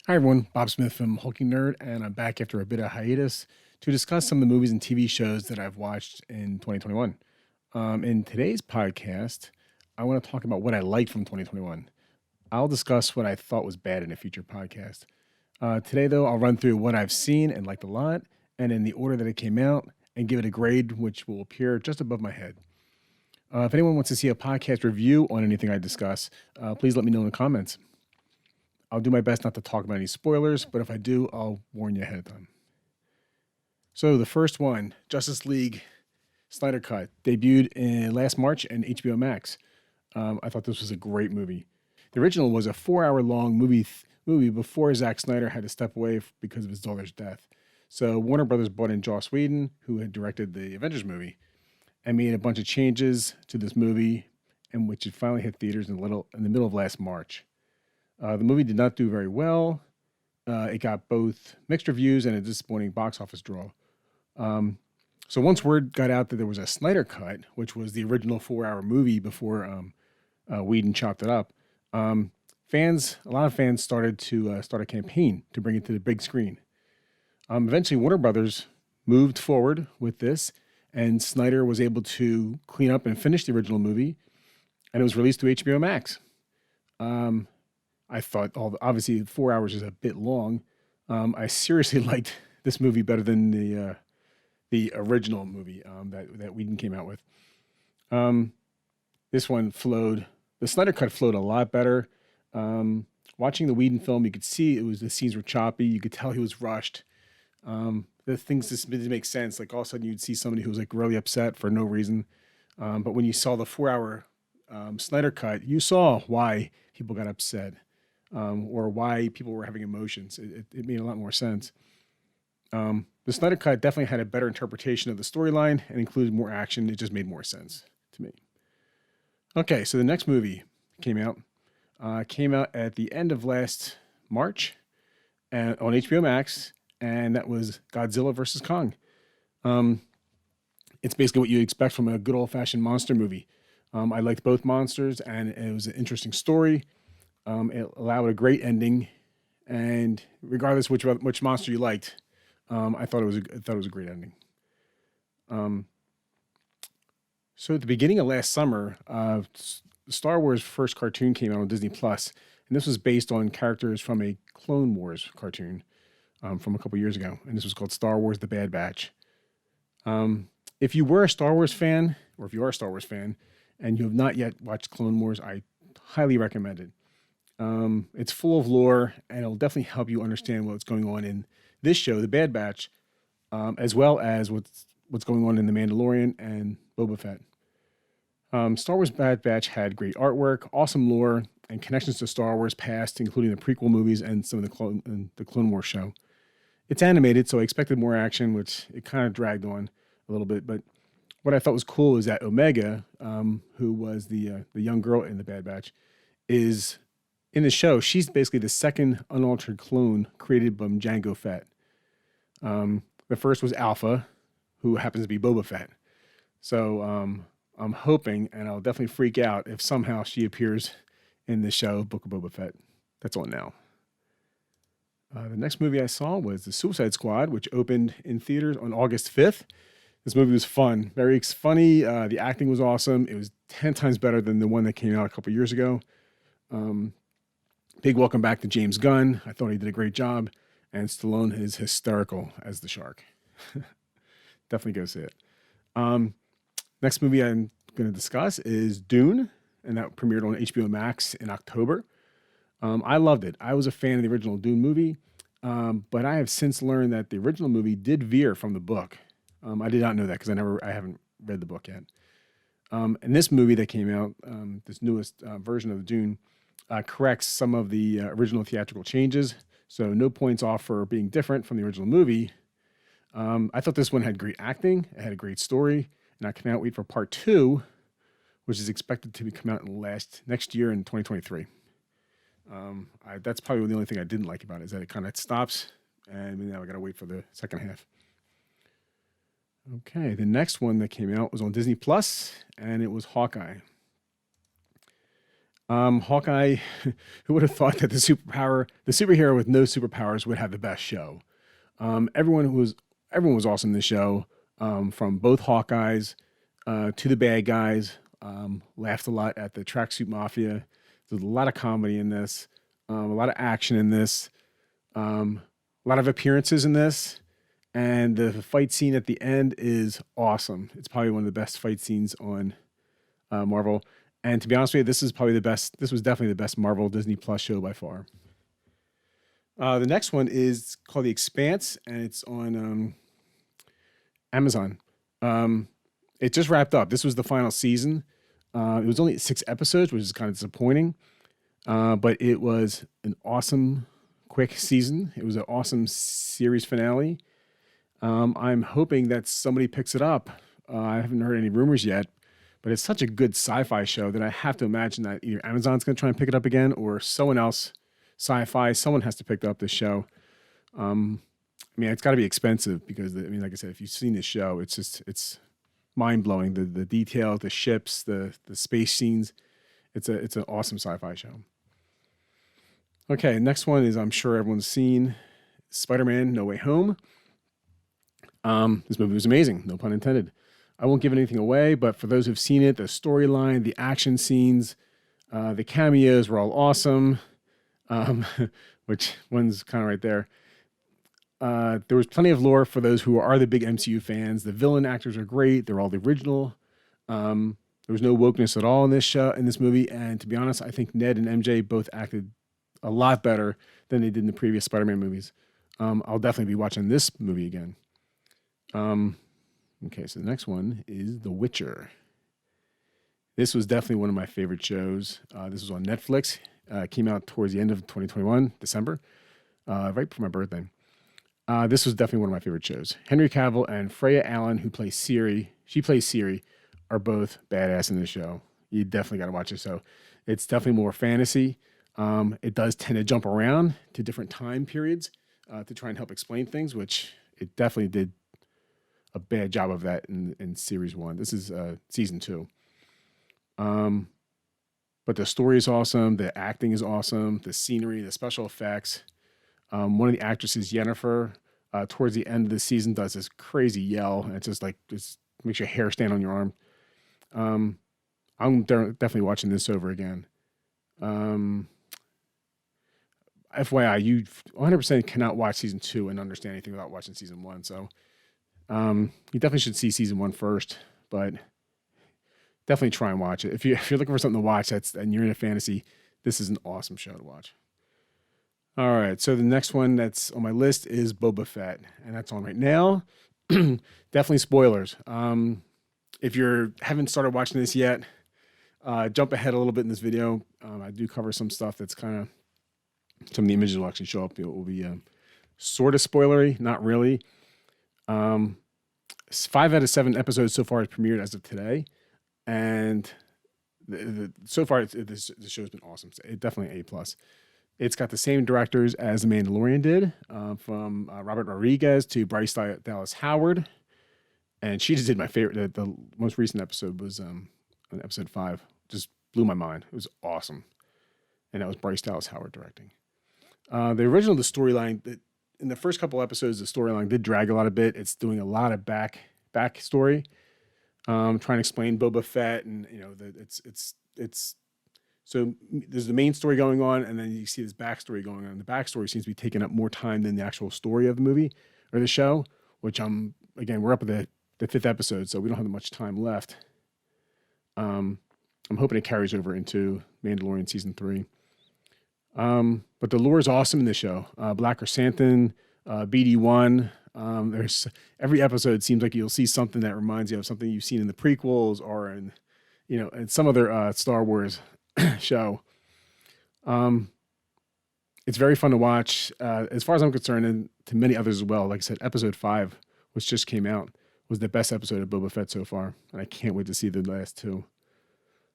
Hi everyone, Bob Smith from Hulkingnerd, and I'm back after a bit of hiatus to discuss some of the movies and TV shows that I've watched in 2021. In today's podcast, I want to talk about what I liked from 2021. I'll discuss what I thought was bad in a future podcast. Today, though, I'll run through what I've seen and liked a lot, and in the order that it came out, and give it a grade which will appear just above my head. If anyone wants to see a podcast review on anything I discuss, please let me know in the comments. I'll do my best not to talk about any spoilers, but if I do, I'll warn you ahead of time. So the first one, Justice League Snyder Cut, debuted in last March on HBO Max. I thought this was a great movie. The original was a 4-hour long movie before Zack Snyder had to step away because of his daughter's death. So Warner Brothers brought in Joss Whedon, who had directed the Avengers movie, and made a bunch of changes to this movie, in which it finally hit theaters in the middle of last March. The movie did not do very well. It got both mixed reviews and a disappointing box office draw. So once word got out that there was a Snyder Cut, which was the original 4-hour movie before Whedon chopped it up, a lot of fans started to start a campaign to bring it to the big screen. Eventually, Warner Brothers moved forward with this, and Snyder was able to clean up and finish the original movie, and it was released to HBO Max. I thought, obviously, 4 hours is a bit long. I seriously liked this movie better than the original movie that Whedon came out with. This one flowed. The Snyder Cut flowed a lot better. Watching the Whedon film, you could see the scenes were choppy. You could tell he was rushed. The things just didn't make sense. Like all of a sudden, you'd see somebody who was like really upset for no reason. But when you saw the 4-hour Snyder Cut, you saw why people got upset. Or why people were having emotions. It made a lot more sense. The Snyder Cut definitely had a better interpretation of the storyline and included more action. It just made more sense to me. Okay, so the next movie came out. Came out at the end of last March on HBO Max, and that was Godzilla vs. Kong. It's basically what you expect from a good old-fashioned monster movie. I liked both monsters, and it was an interesting story. It allowed a great ending, and regardless which monster you liked, I thought it was a great ending. So at the beginning of last summer, Star Wars first cartoon came out on Disney Plus, and this was based on characters from a Clone Wars cartoon from a couple years ago, and this was called Star Wars: The Bad Batch. If you were a Star Wars fan, or if you are a Star Wars fan, and you have not yet watched Clone Wars, I highly recommend it. It's full of lore, and it'll definitely help you understand what's going on in this show, The Bad Batch, as well as what's going on in The Mandalorian and Boba Fett. Star Wars Bad Batch had great artwork, awesome lore, and connections to Star Wars past, including the prequel movies and some of the Clone Wars show. It's animated, so I expected more action, which it kind of dragged on a little bit. But what I thought was cool is that Omega, who was the young girl in The Bad Batch, is in the show, she's basically the second unaltered clone created by Jango Fett. The first was Alpha, who happens to be Boba Fett. So I'm hoping, and I'll definitely freak out if somehow she appears in the show Book of Boba Fett. That's on now. The next movie I saw was The Suicide Squad, which opened in theaters on August 5th. This movie was fun, very funny. The acting was awesome. It was 10 times better than the one that came out a couple years ago. Big welcome back to James Gunn. I thought he did a great job. And Stallone is hysterical as the shark. Definitely go see it. Next movie I'm going to discuss is Dune, and that premiered on HBO Max in October. I loved it. I was a fan of the original Dune movie, but I have since learned that the original movie did veer from the book. I did not know that because I haven't read the book yet. And this movie that came out, this newest version of Dune, corrects some of the original theatrical changes. So no points off for being different from the original movie. I thought this one had great acting. It had a great story. And I cannot wait for part 2, which is expected to come out next year in 2023. That's probably the only thing I didn't like about it, is that it kind of stops. And now I got to wait for the second half. Okay, the next one that came out was on Disney Plus, and it was Hawkeye. Hawkeye, who would have thought that the superhero with no superpowers would have the best show? Everyone was awesome in the show, from both Hawkeyes to the bad guys. Laughed a lot at the tracksuit mafia. There's a lot of comedy in this, a lot of action in this, a lot of appearances in this, and the fight scene at the end is awesome. It's probably one of the best fight scenes on Marvel. And to be honest with you, this is probably the best. This was definitely the best Marvel Disney Plus show by far. The next one is called The Expanse, and it's on Amazon. It just wrapped up. This was the final season. It was only 6 episodes, which is kind of disappointing. But it was an awesome, quick season. It was an awesome series finale. I'm hoping that somebody picks it up. I haven't heard any rumors yet, but it's such a good sci-fi show that I have to imagine that either Amazon's going to try and pick it up again, or someone else, sci-fi, someone has to pick up this show. I mean, it's got to be expensive because, like I said, if you've seen this show, it's mind-blowing. The details, the ships, the space scenes. It's an awesome sci-fi show. Okay, next one is, I'm sure everyone's seen, Spider-Man No Way Home. This movie was amazing, no pun intended. I won't give anything away, but for those who've seen it, the storyline, the action scenes, the cameos were all awesome. Which one's kind of right there. There was plenty of lore for those who are the big MCU fans. The villain actors are great. They're all the original. There was no wokeness at all in this movie. And to be honest, I think Ned and MJ both acted a lot better than they did in the previous Spider-Man movies. I'll definitely be watching this movie again. Okay, so the next one is The Witcher. This was definitely one of my favorite shows. This was on Netflix. Came out towards the end of 2021, December, right for my birthday. This was definitely one of my favorite shows. Henry Cavill and Freya Allen, who plays Ciri, she plays Ciri, are both badass in this show. You definitely got to watch this show. It's definitely more fantasy. It does tend to jump around to different time periods to try and help explain things, which it definitely did a bad job of that in series 1. This is season 2. But the story is awesome. The acting is awesome. The scenery, the special effects. One of the actresses, Jennifer, towards the end of the season does this crazy yell. And it's just makes your hair stand on your arm. I'm definitely watching this over again. FYI, you 100% cannot watch season 2 and understand anything without watching season 1. So you definitely should see season 1 first, but definitely try and watch it. If you're looking for something to watch and you're into fantasy, this is an awesome show to watch. All right, so the next one that's on my list is Boba Fett, and that's on right now. Definitely spoilers. If you haven't started watching this yet, jump ahead a little bit in this video. I do cover some stuff that's kind of, some of the images will actually show up. It will be sort of spoilery, not really. 5 out of 7 episodes so far has premiered as of today, and so far the show's been awesome. It definitely A+. It's got the same directors as The Mandalorian did, from Robert Rodriguez to Bryce Dallas Howard, and she just did my favorite. The most recent episode was episode 5. Just blew my mind. It was awesome, and that was Bryce Dallas Howard directing. The storyline, in the first couple episodes, the storyline did drag a lot of bit. It's doing a lot of backstory, trying to explain Boba Fett, and it's so there's the main story going on, and then you see this backstory going on. The backstory seems to be taking up more time than the actual story of the movie or the show, which we're up at the 5th episode, so we don't have much time left. I'm hoping it carries over into Mandalorian season 3. But the lore is awesome in this show. Black Chrysanthemum, BD1. There's every episode seems like you'll see something that reminds you of something you've seen in the prequels or in some other Star Wars show. It's very fun to watch. As far as I'm concerned, and to many others as well. Like I said, episode 5, which just came out, was the best episode of Boba Fett so far, and I can't wait to see the last 2.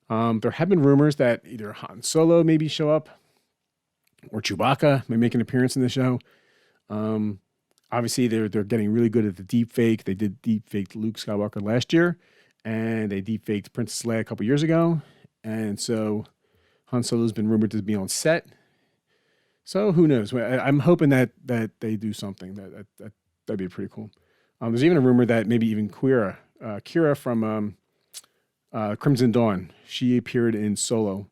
There have been rumors that either Han Solo maybe show up, or Chewbacca may make an appearance in the show. Obviously, they're getting really good at the deep fake. They did deep fake Luke Skywalker last year, and they deep faked Princess Leia a couple years ago. And so Han Solo's been rumored to be on set. So who knows? I'm hoping that they do something. That'd be pretty cool. There's even a rumor that maybe even Kira from Crimson Dawn, she appeared in Solo.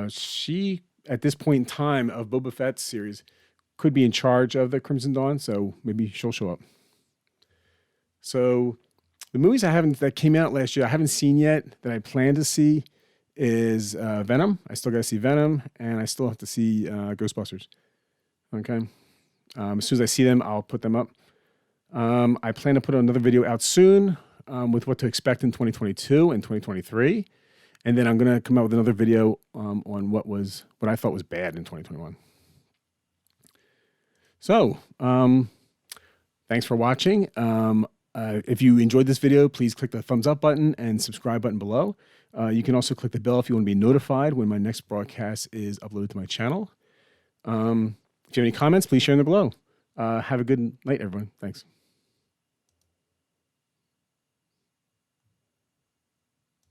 She, at this point in time of Boba Fett's series, could be in charge of the Crimson Dawn, so maybe she'll show up. So the movies that came out last year I haven't seen yet that I plan to see is Venom. I still got to see Venom, and I still have to see Ghostbusters. Okay. As soon as I see them, I'll put them up. I plan to put another video out soon with what to expect in 2022 and 2023. And then I'm going to come out with another video on what I thought was bad in 2021. So, thanks for watching. If you enjoyed this video, please click the thumbs up button and subscribe button below. You can also click the bell if you want to be notified when my next broadcast is uploaded to my channel. If you have any comments, please share them below. Have a good night, everyone. Thanks.